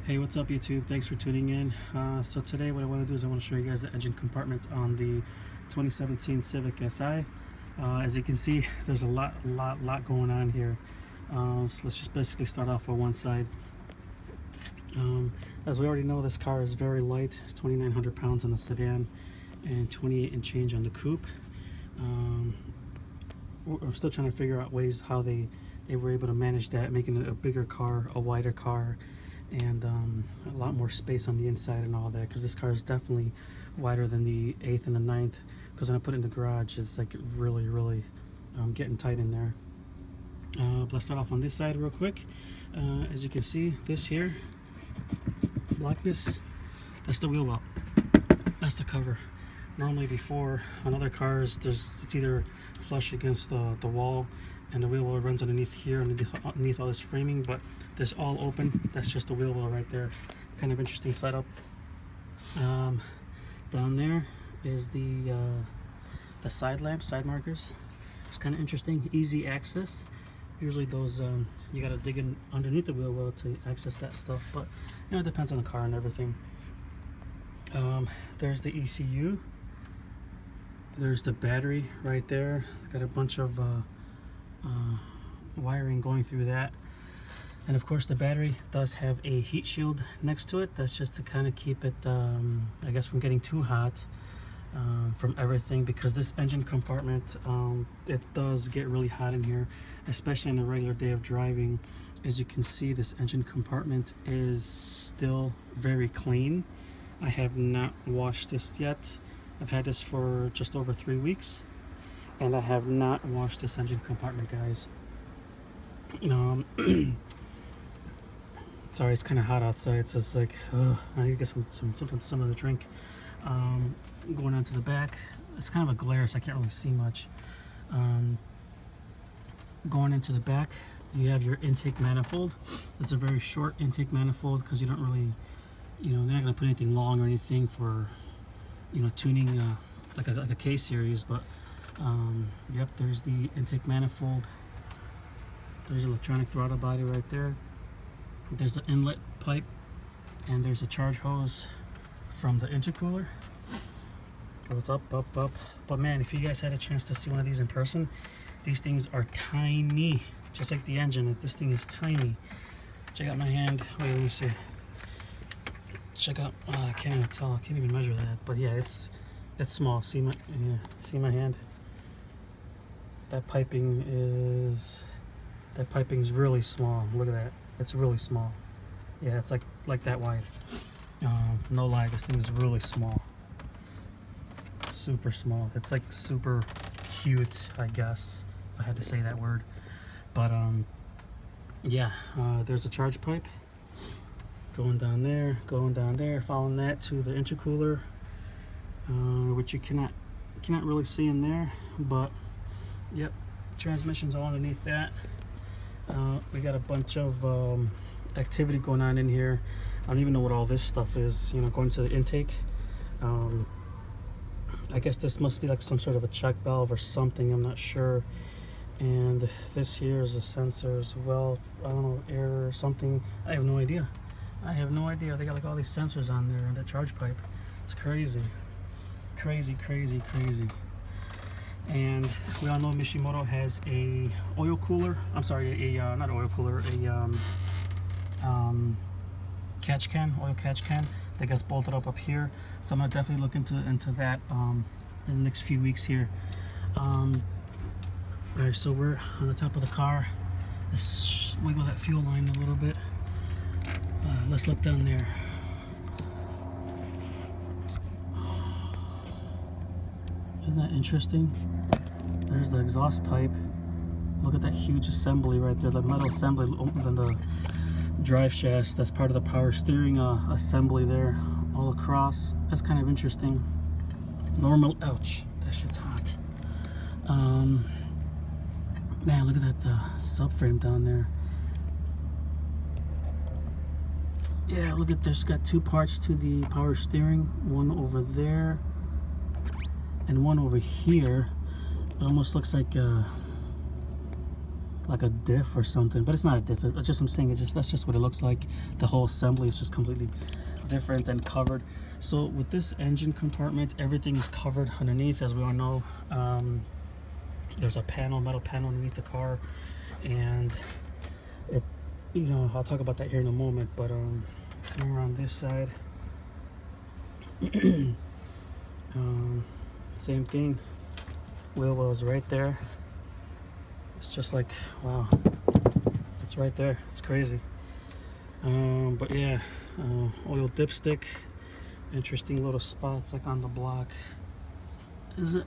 Hey, what's up YouTube? Thanks for tuning in. So today what I want to do is I want to show you guys the engine compartment on the 2017 Civic Si. As you can see, there's a lot going on here. So let's just basically start off with one side. As we already know, this car is very light. It's 2,900 pounds on the sedan and 28 and change on the coupe. We're still trying to figure out ways how they were able to manage that, making it a bigger car, a wider car, and a lot more space on the inside and all that, because this car is definitely wider than the 8th and the 9th, because when I put it in the garage it's like really getting tight in there. But let's start off on this side real quick. As you can see, this here blackness, that's the wheel well, that's the cover. Normally before on other cars it's either flush against the wall and the wheel well runs underneath here, underneath all this framing, but this all open, that's just the wheel well right there. Kind of interesting setup. Down there is the side lamps, side markers. It's kind of interesting, easy access. Usually those you gotta dig in underneath the wheel well to access that stuff, but you know, it depends on the car and everything. There's the ECU. There's the battery right there. Got a bunch of wiring going through that. And of course the battery does have a heat shield next to it. That's just to kind of keep it, I guess, from getting too hot from everything, because this engine compartment, it does get really hot in here, especially on a regular day of driving. As you can see, this engine compartment is still very clean. I have not washed this yet. I've had this for just over 3 weeks, and I have not washed this engine compartment, guys. Sorry, it's kind of hot outside, so it's like, I need to get something to drink. Going on to the back, it's kind of a glare, so I can't really see much. Going into the back, you have your intake manifold. It's a very short intake manifold because you don't really, they're not going to put anything long or anything for, tuning like a K series. But yep, there's the intake manifold. There's electronic throttle body right there. There's an inlet pipe, and there's a charge hose from the intercooler. Goes up. But man, if you guys had a chance to see one of these in person, these things are tiny, just like the engine. This thing is tiny. Check out my hand. Wait, let me see. Check out. I can't even tell. I can't even measure that. But yeah, it's small. See my hand. That piping is really small. Look at that. It's really small. Yeah, it's like that wide. No lie, this thing is really small. Super small. It's like super cute, I guess, if I had to say that word. But yeah, there's a charge pipe going down there, following that to the intercooler, which you cannot really see in there, but yep, transmission's all underneath that. We got a bunch of activity going on in here. I don't even know what all this stuff is, going to the intake. I guess this must be like some sort of a check valve or something, I'm not sure. And this here is a sensor as well. I don't know, air or something. I have no idea. They got like all these sensors on there and that charge pipe. It's crazy. And we all know Mishimoto has a oil cooler. I'm sorry, not oil cooler, catch can, oil catch can that gets bolted up here. So I'm gonna definitely look into that in the next few weeks here. Alright, so we're on the top of the car. Let's wiggle that fuel line a little bit. Let's look down there. Isn't that interesting? There's the exhaust pipe. Look at that huge assembly right there, the metal assembly than the drive shaft. That's part of the power steering assembly there, all across. That's kind of interesting. Normal, ouch, that shit's hot. Man, look at that subframe down there. Yeah, look at this. Got two parts to the power steering, one over there and one over here. It almost looks like like a diff or something, but it's not a diff. It's just, I'm saying, that's just what it looks like. The whole assembly is just completely different and covered. So with this engine compartment, everything is covered underneath. As we all know, there's a metal panel underneath the car, and it, you know, I'll talk about that here in a moment. But coming around this side, same thing. Wheel wells right there. It's just like, wow, it's right there. It's crazy. But yeah, oil dipstick. Interesting little spots like on the block. Is it?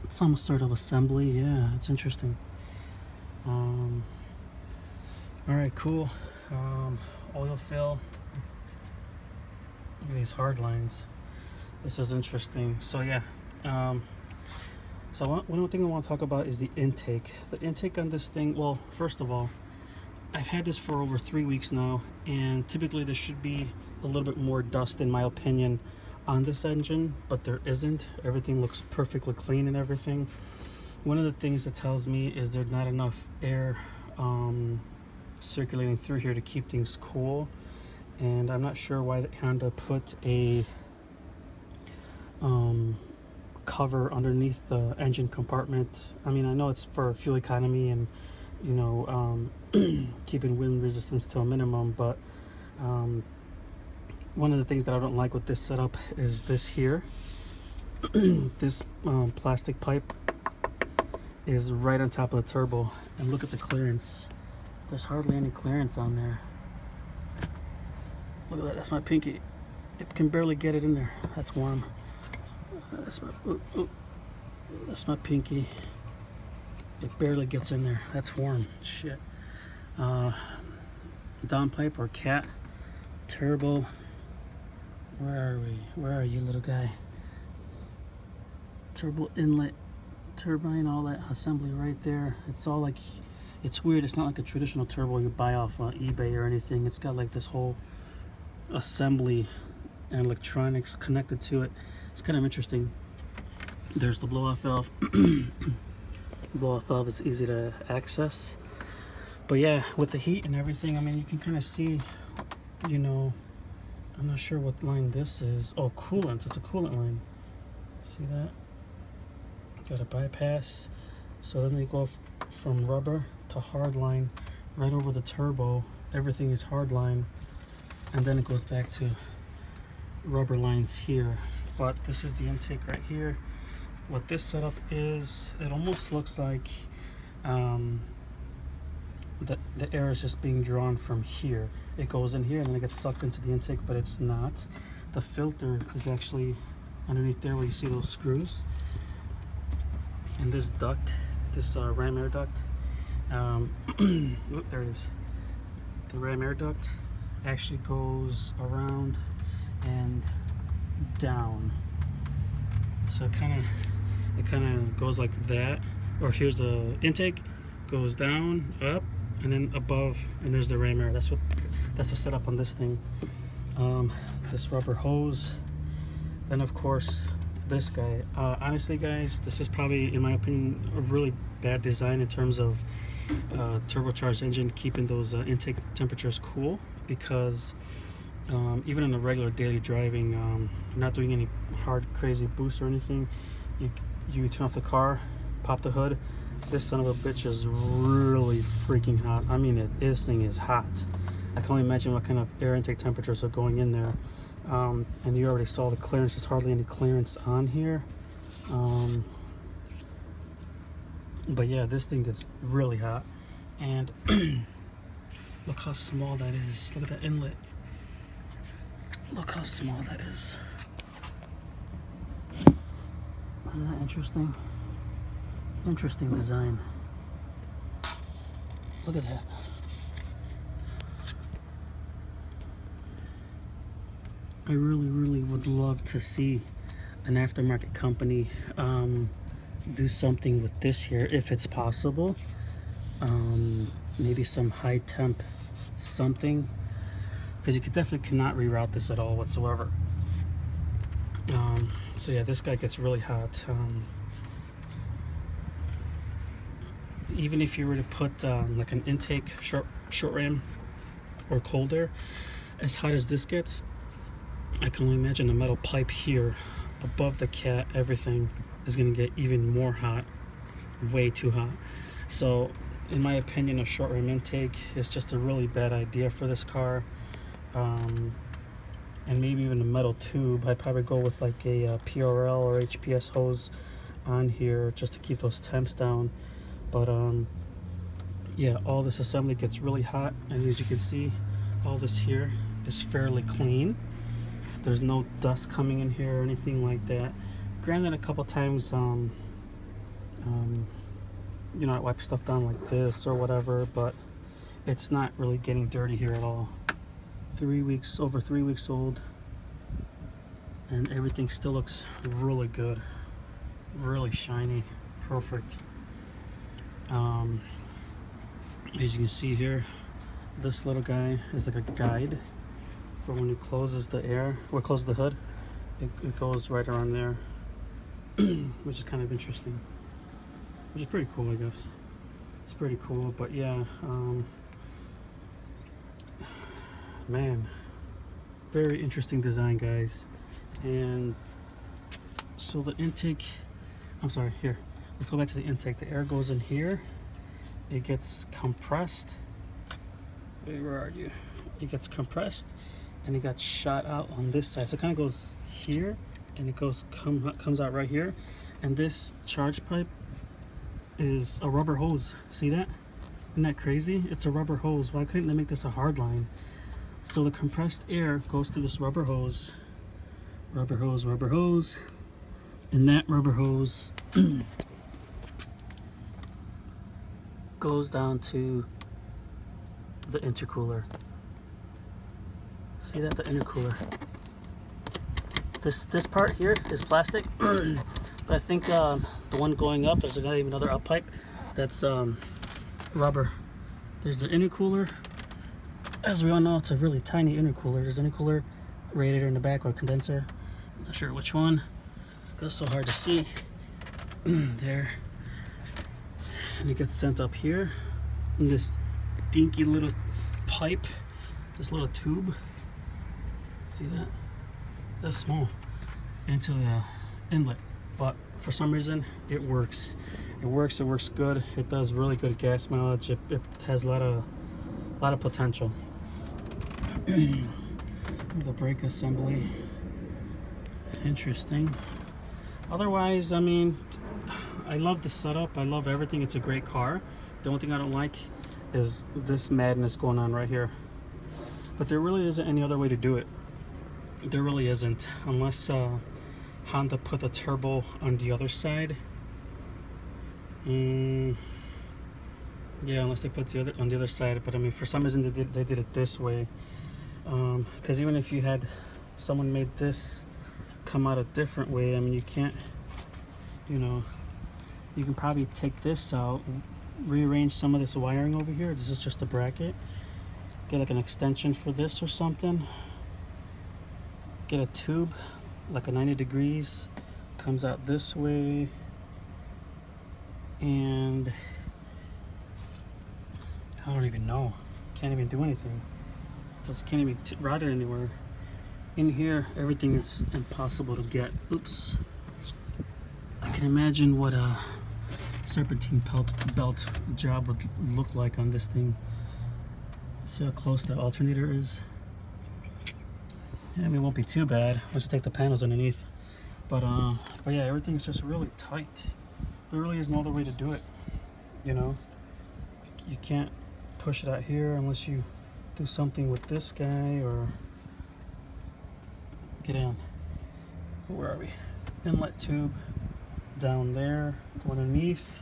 It's almost sort of assembly. Yeah, it's interesting. All right, cool. Oil fill. Look at these hard lines. This is interesting. So yeah. So one thing I want to talk about is the intake. The intake on this thing, well, first of all, I've had this for over 3 weeks now, and typically there should be a little bit more dust, in my opinion, on this engine, but there isn't. Everything looks perfectly clean and everything. One of the things that tells me is there's not enough air circulating through here to keep things cool, and I'm not sure why Honda put a cover underneath the engine compartment. I mean, I know it's for fuel economy and, you know, keeping wind resistance to a minimum, but one of the things that I don't like with this setup is this here. This plastic pipe is right on top of the turbo, and look at the clearance. There's hardly any clearance on there. Look at that. That's my pinky. It can barely get it in there. That's warm. That's my pinky. It barely gets in there. That's warm. Shit. Downpipe or cat turbo. Where are we? Where are you, little guy? Turbo inlet, turbine, all that assembly right there. It's all like, it's weird. It's not like a traditional turbo you buy off eBay or anything. It's got like this whole assembly and electronics connected to it. It's kind of interesting. There's the blow-off valve. Blow-off valve is easy to access. But yeah, with the heat and everything, I mean, you can kind of see, you know, I'm not sure what line this is. Oh, coolant. It's a coolant line. See that? Got a bypass. So then they go from rubber to hard line right over the turbo. Everything is hard line. And then it goes back to rubber lines here. But this is the intake right here. What this setup is, it almost looks like the air is just being drawn from here. It goes in here and then it gets sucked into the intake, but it's not. The filter is actually underneath there where you see those screws. And this duct, this ram air duct, look, there it is. The ram air duct actually goes around and down. So it kind of goes like that. Or here's the intake, goes down, up, and then above, and there's the ram air. That's the setup on this thing. This rubber hose. Then of course this guy. Honestly, guys, this is probably, in my opinion, a really bad design in terms of turbocharged engine keeping those intake temperatures cool, because even in a regular daily driving, not doing any hard crazy boosts or anything, you turn off the car, pop the hood, this son of a bitch is really freaking hot. I mean, this thing is hot. I can only imagine what kind of air intake temperatures are going in there. And you already saw the clearance. There's hardly any clearance on here. But yeah, this thing gets really hot. And look how small that is. Look at that inlet. Look how small that is. Isn't that interesting? Interesting design. Look at that. I really would love to see an aftermarket company do something with this here, if it's possible. Maybe some high temp something, because you definitely cannot reroute this at all whatsoever. So yeah, this guy gets really hot. even if you were to put like an intake short ram or cold air, as hot as this gets, I can only imagine the metal pipe here above the cat, everything is going to get even more hot, way too hot. So in my opinion, a short ram intake is just a really bad idea for this car. And maybe even a metal tube. I'd probably go with like a PRL or HPS hose on here just to keep those temps down. But yeah, all this assembly gets really hot, and as you can see, all this here is fairly clean. There's no dust coming in here or anything like that. Granted, a couple times you know, I wipe stuff down like this or whatever, but it's not really getting dirty here at all. Over 3 weeks old, and everything still looks really good, really shiny, perfect. As you can see here, this little guy is like a guide for when it closes the air, or closes the hood. It goes right around there, which is kind of interesting, which is pretty cool, I guess. It's pretty cool. But yeah, man, very interesting design, guys. And so the intake, I'm sorry, here, let's go back to the intake. The air goes in here, it gets compressed. Where are you? It gets compressed and it got shot out on this side, so it kind of goes here and it comes out right here. And this charge pipe is a rubber hose. See that? Isn't that crazy? It's a rubber hose. Why couldn't they make this a hard line? So the compressed air goes through this rubber hose, and that rubber hose goes down to the intercooler. See that? The intercooler. This part here is plastic, but I think the one going up, there's got even another up pipe that's rubber. There's the intercooler. As we all know, it's a really tiny intercooler. There's an intercooler, radiator in the back, or condenser. I'm not sure which one, because it's so hard to see. There. And it gets sent up here in this dinky little pipe, this little tube. See that? That's small, into the inlet. But for some reason, it works. It works good. It does really good gas mileage. It has a lot of potential. The brake assembly, interesting. Otherwise, I mean, I love the setup, I love everything. It's a great car. The only thing I don't like is this madness going on right here, but there really isn't any other way to do it. There really isn't, unless Honda put the turbo on the other side. Yeah, unless they put on the other side. But I mean, for some reason they did it this way. Because even if you had someone made this come out a different way, I mean, you can't, you know, you can probably take this out, rearrange some of this wiring over here. This is just a bracket. Get like an extension for this or something. Get a tube like a 90 degrees, comes out this way, and I don't even know. Can't even do anything. Just can't even route it anywhere. In here, everything is impossible to get. Oops. I can imagine what a serpentine belt job would look like on this thing. See how close the alternator is? Yeah, I mean, it won't be too bad once you take the panels underneath. But yeah, everything's just really tight. There really is no other way to do it. You know, you can't push it out here unless you do something with this guy or get in. Where are we? Inlet tube down there, go underneath,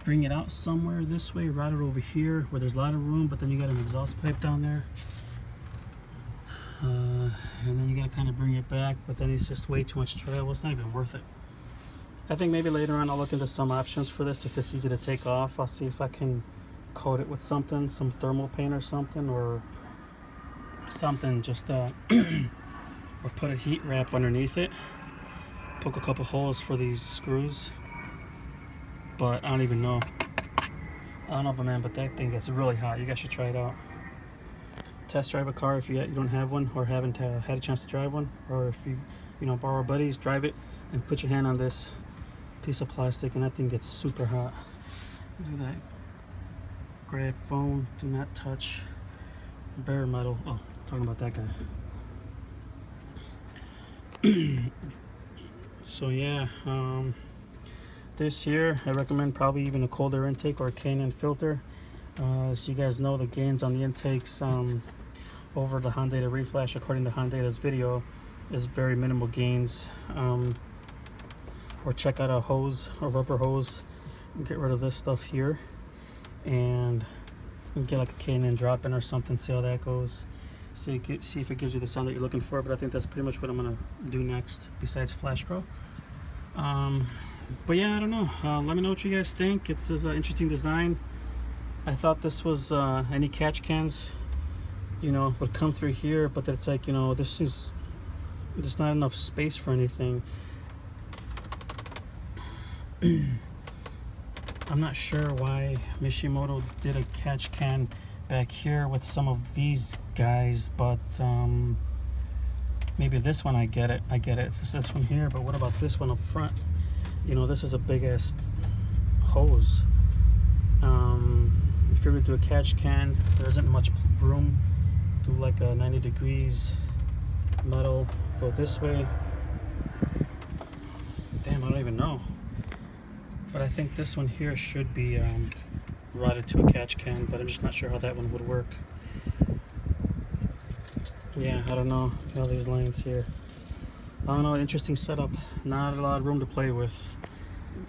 bring it out somewhere this way, route it over here where there's a lot of room, but then you got an exhaust pipe down there, and then you gotta kind of bring it back, but then it's just way too much travel. It's not even worth it. I think maybe later on I'll look into some options for this. If it's easy to take off, I'll see if I can coat it with something, some thermal paint or something, or something, just or put a heat wrap underneath it, poke a couple holes for these screws. but I don't even know. I don't know, man, but that thing gets really hot. You guys should try it out. Test drive a car if you don't have one or haven't had a chance to drive one, or if you know, borrow buddies, drive it and put your hand on this piece of plastic and that thing gets super hot. Look at that. Grab phone, do not touch. Bare metal. Oh, talking about that guy. So yeah, this here I recommend probably even a colder intake or a K&N filter. As you guys know, the gains on the intakes over the Hyundai Reflash, according to Hyundai's video, is very minimal gains. Or check out a hose, a rubber hose, and get rid of this stuff here, and get like a K&N drop-in or something, see how that goes. See if it gives you the sound that you're looking for. But I think that's pretty much what I'm gonna do next, besides Flash Pro. But yeah, I don't know. Let me know what you guys think. It's an interesting design. I thought this was any catch cans, you know, would come through here, but it's like, you know, there's not enough space for anything. I'm not sure why Mishimoto did a catch can back here with some of these guys, but maybe this one I get it. It's just this one here, but what about this one up front? You know, this is a big ass hose. If you're gonna do a catch can, there isn't much room. Do like a 90 degrees metal, go this way. Damn, I don't even know. But I think this one here should be routed to a catch can, but I'm just not sure how that one would work. Yeah, I don't know. All these lines here. I don't know, interesting setup. Not a lot of room to play with.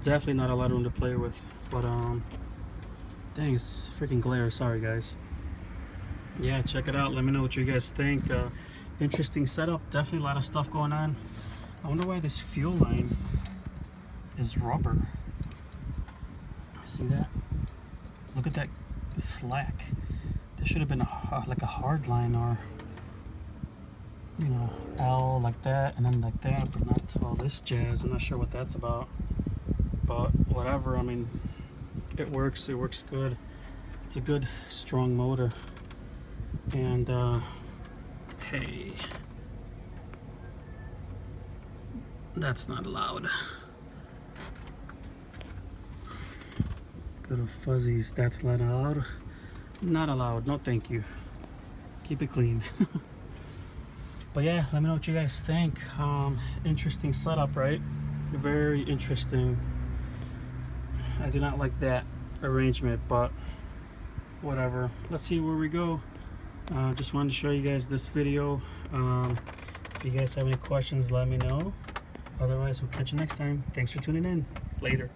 Definitely not a lot of room to play with. But dang, it's freaking glare. Sorry guys. Yeah, check it out. Let me know what you guys think. Interesting setup. Definitely a lot of stuff going on. I wonder why this fuel line is rubber. See that? Look at that slack. There should have been like a hard line, or you know, L like that and then like that, but not all this jazz. I'm not sure what that's about, but whatever. I mean, it works good. It's a good strong motor. And hey, that's not allowed. Little fuzzies, that's not allowed. Not allowed. No thank you. Keep it clean. But yeah, let me know what you guys think. Interesting setup, right? Very interesting. I do not like that arrangement, but whatever. Let's see where we go. Just wanted to show you guys this video. If you guys have any questions, let me know. Otherwise, we'll catch you next time. Thanks for tuning in. Later.